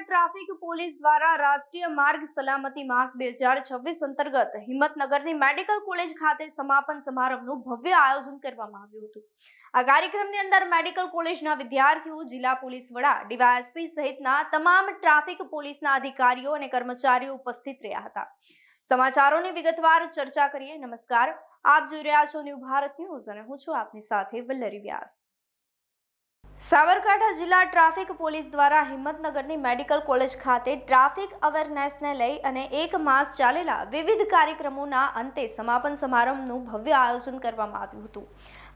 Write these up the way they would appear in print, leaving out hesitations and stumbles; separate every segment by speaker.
Speaker 1: Traffic police દ્વારા રાષ્ટ્રીય માર્ગ સલામતી માસ 2026 અંતર્ગત હિંમતનગરની મેડિકલ કોલેજ ખાતે સમાપન સમારંભનું ભવ્ય આયોજન કરવામાં આવ્યું હતું। આ કાર્યક્રમની અંદર મેડિકલ કોલેજના વિદ્યાર્થીઓ, જિલ્લા પોલીસ વડા, ડીવાયએસપી સહિતના તમામ ટ્રાફિક પોલીસના અધિકારીઓ અને કર્મચારીઓ ઉપસ્થિત રહ્યા હતા। સમાચારોની વિગતવાર ચર્ચા કરીએ। નમસ્કાર, આપ જોઈ રહ્યા છો ન્યૂ ભારત ન્યૂઝ અને હું છું આપની સાથે વલ્લરી વ્યાસ। સાબરકાંઠા જિલ્લા ટ્રાફિક પોલીસ દ્વારા હિંમતનગરની મેડિકલ કોલેજ ખાતે ટ્રાફિક અવેરનેસને લઈ અને 1 માસ ચાલેલા વિવિધ કાર્યક્રમોના અંતે સમાપન સમારંભનું ભવ્ય આયોજન કરવામાં આવ્યું હતું।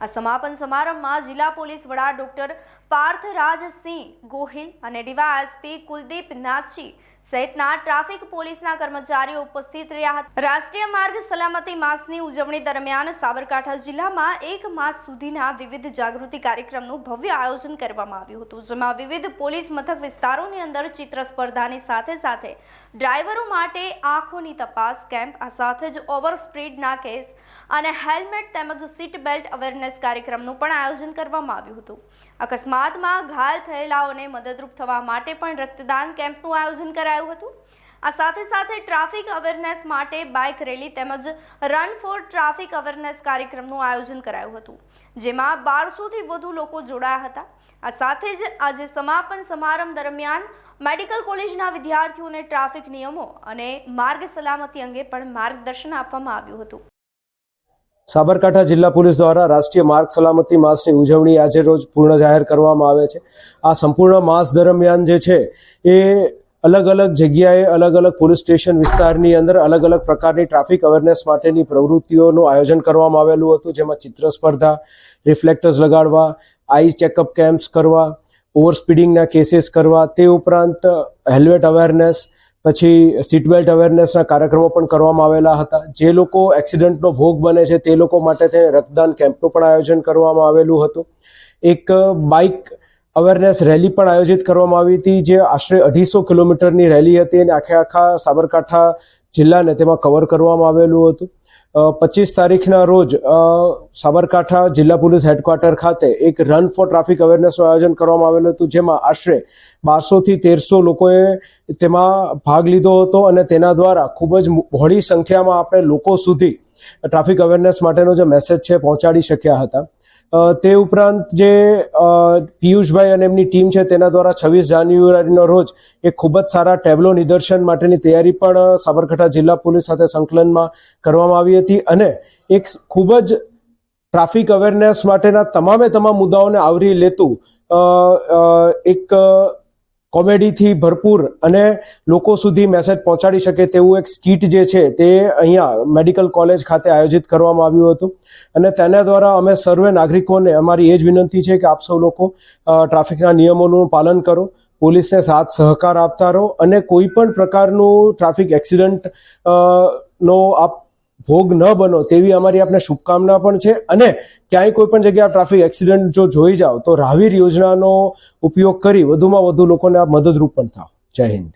Speaker 1: આ સમાપન સમારંભમાં જિલ્લા પોલીસ વડા ડોક્ટર પાર્થરાજસિંહ ગોહિલ અને ડીવાયએસપી કુલદીપ નાથજી સહિતના ટ્રાફિક પોલીસના કર્મચારીઓ ઉપસ્થિત રહ્યા હતા। રાષ્ટ્રીય માર્ગ સલામતી માસની ઉજવણી દરમિયાન સાબરકાંઠા જિલ્લામાં 1 માસ સુધીના વિવિધ જાગૃતિ કાર્યક્રમનું ભવ્ય આયોજન કરવામાં આવ્યું હતું, જેમાં વિવિધ પોલીસ મથક વિસ્તારોની અંદર ચિત્ર સ્પર્ધાની સાથે ડ્રાઈવરો માટે આંખોની તપાસ કેમ્પ, આ સાથે જ ઓવર સ્પીડના કેસ અને હેલ્મેટ તેમજ સીટ બેલ્ટ અવેરનેસ કાર્યક્રમનું પણ આયોજન કરવામાં આવ્યું હતું। અકસ્માતમાં ઘાયલ થયેલાઓને મદદરૂપ થવા માટે પણ રક્તદાન કેમ્પનું આયોજન કરાયું હતું। આ સાથે ટ્રાફિક અવેરનેસ માટે બાઇક રેલી તેમજ રન ફોર ટ્રાફિક અવેરનેસ કાર્યક્રમનું આયોજન કરાયું હતું, જેમાં 1200થી વધુ લોકો જોડાયા હતા। આ સાથે જ આજે સમાપન સમારંભ દરમિયાન મેડિકલ કોલેજના વિદ્યાર્થીઓને ટ્રાફિક નિયમો અને માર્ગ સલામતી અંગે પણ માર્ગદર્શન આપવામાં આવ્યું હતું।
Speaker 2: સાબરકાંઠા જિલ્લા પોલીસ દ્વારા રાષ્ટ્રીય માર્ગ સલામતી માસની ઉજવણી આજે રોજ પૂર્ણ જાહેર કરવામાં આવે છે। આ સંપૂર્ણ માસ દરમિયાન જે છે એ અલગ અલગ જગ્યાએ અલગ અલગ પોલીસ સ્ટેશન વિસ્તારની અંદર અલગ અલગ પ્રકારની ટ્રાફિક અવેરનેસ માટેની પ્રવૃત્તિઓનું આયોજન કરવામાં આવેલું હતું, જેમાં ચિત્ર સ્પર્ધા, રિફ્લેક્ટર્સ લગાડવા, આઈ ચેકઅપ કેમ્પ્સ કરવા, ઓવર સ્પીડિંગના કેસીસ કરવા, તે ઉપરાંત હેલ્મેટ અવેરનેસ, પછી સીટ બેલ્ટ અવેરનેસના કાર્યક્રમો પણ કરવામાં આવેલા હતા। જે લોકો એક્સિડન્ટનો ભોગ બને છે તે લોકો માટે રક્તદાન કેમ્પનું પણ આયોજન કરવામાં આવેલું હતું। એક બાઇક અવેરનેસ રેલી પણ આયોજિત કરવામાં આવી હતી, જે આશરે 250 કિલોમીટરની રેલી હતી અને આખા સાબરકાંઠા જિલ્લાને તેમાં કવર કરવામાં આવેલું હતું। 25 તારીખના રોજ સાબરકાંઠા જિલ્લા પોલીસ હેડક્વાર્ટર ખાતે એક રન ફોર ટ્રાફિક અવેરનેસનું આયોજન કરવામાં આવેલું હતું, જેમાં આશરે 1200થી 1300 લોકોએ તેમાં ભાગ લીધો હતો અને તેના દ્વારા ખૂબ જ બહોળી સંખ્યામાં આપણે લોકો સુધી ટ્રાફિક અવેરનેસ માટેનો જે મેસેજ છે પહોંચાડી શક્યા હતા। તે ઉપરાંત જે પિયુષભાઈ અને એમની ટીમ છે તેના દ્વારા 26 જાન્યુઆરીનો રોજ એક ખૂબ જ સારા ટેબ્લો નિદર્શન માટેની તૈયારી પણ સાબરકાંઠા જિલ્લા પોલીસ સાથે સંકલનમાં કરવામાં આવી હતી અને એક ખૂબ જ ટ્રાફિક અવેરનેસ માટેના તમામ મુદ્દાઓને આવરી લેતું એક કોમેડીથી ભરપૂર અને લોકો સુધી મેસેજ પહોંચાડી શકે તેવું એક સ્કીટ જે છે તે અહીંયા મેડિકલ કોલેજ ખાતે આયોજિત કરવામાં આવ્યું હતું અને તેના દ્વારા અમે સર્વે નાગરિકોને અમારી એ જ વિનંતી છે કે આપ સૌ લોકો ટ્રાફિકના નિયમોનું પાલન કરો, પોલીસને સાથ સહકાર આપતા રહો અને કોઈ પણ પ્રકારનું ટ્રાફિક એક્સિડન્ટ નો આપ ભોગ ન બનો તેવી અમારી આપને શુભકામના પણ છે અને ક્યાંય કોઈ પણ જગ્યાએ ટ્રાફિક એક્સિડન્ટ જો જોઈ જાઓ તો રાહવીર યોજનાનો ઉપયોગ કરી વધુમાં વધુ લોકોને આપ મદદરૂપ પણ થાઓ। જય હિન્દ।